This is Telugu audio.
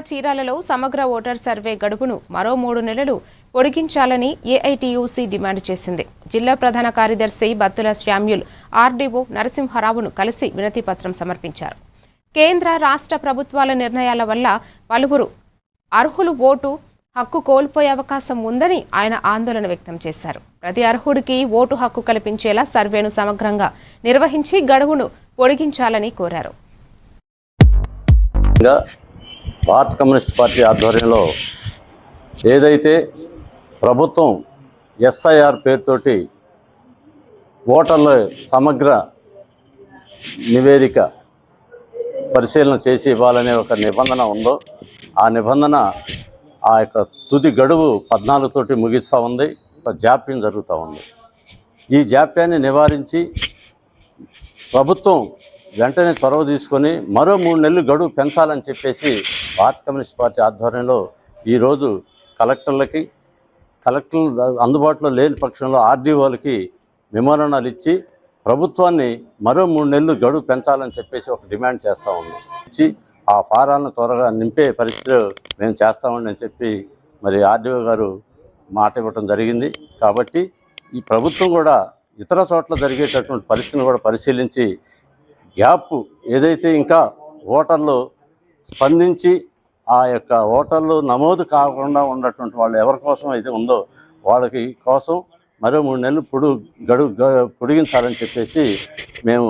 చీరాలలో సమగ్ర ఓటర్ సర్వే గడువును మరో 3 నెలలు పొడిగించాలని ఏఐటీయూసీ డిమాండ్ చేసింది. జిల్లా ప్రధాన కార్యదర్శి బత్తుల శామ్యూల్ ఆర్డీఓ నరసింహారావును కలిసి వినతిపత్రం సమర్పించారు. కేంద్ర రాష్ట్ర ప్రభుత్వాల నిర్ణయాల వల్ల పలువురు అర్హులు ఓటు హక్కు కోల్పోయే అవకాశం ఉందని ఆయన ఆందోళన వ్యక్తం చేశారు. ప్రతి అర్హుడికి ఓటు హక్కు కల్పించేలా సర్వేను సమగ్రంగా నిర్వహించి గడువును పొడిగించాలని కోరారు. భారత కమ్యూనిస్ట్ పార్టీ ఆధ్వర్యంలో ఏదైతే ప్రభుత్వం ఎస్ఐఆర్ పేరుతోటి ఓటర్ల సమగ్ర నివేదిక పరిశీలన చేసి ఇవ్వాలనే ఒక నిబంధన ఉందో ఆ నిబంధన ఆ యొక్క తుది గడువు 14 తోటి ముగిస్తూ ఉంది. జాప్యం జరుగుతూ ఉంది. ఈ జాప్యాన్ని నివారించి ప్రభుత్వం వెంటనే చొరవ తీసుకొని మరో 3 నెలలు గడువు పెంచాలని చెప్పేసి భారత కమ్యూనిస్ట్ పార్టీ ఆధ్వర్యంలో ఈరోజు కలెక్టర్లు అందుబాటులో లేని పక్షంలో ఆర్డీఓలకి మెమోరాండాలు ఇచ్చి ప్రభుత్వాన్ని మరో 3 నెలలు గడువు పెంచాలని చెప్పేసి ఒక డిమాండ్ చేస్తూ ఉన్నాం. ఇచ్చి ఆ ఫారాలను త్వరగా నింపే పరిస్థితిలో మేము చేస్తామని చెప్పి మరి ఆర్డీఓ గారు మాట ఇవ్వటం జరిగింది. కాబట్టి ఈ ప్రభుత్వం కూడా ఇతర చోట్ల జరిగేటటువంటి పరిస్థితిని కూడా పరిశీలించి గ్యాప్ ఏదైతే ఇంకా ఓటర్లు స్పందించి ఆ యొక్క ఓటర్లు నమోదు కాకుండా ఉన్నటువంటి వాళ్ళు ఎవరి కోసం అయితే ఉందో వాళ్ళకి కోసం మరో 3 నెలలు గడువు పొడిగించాలని చెప్పేసి మేము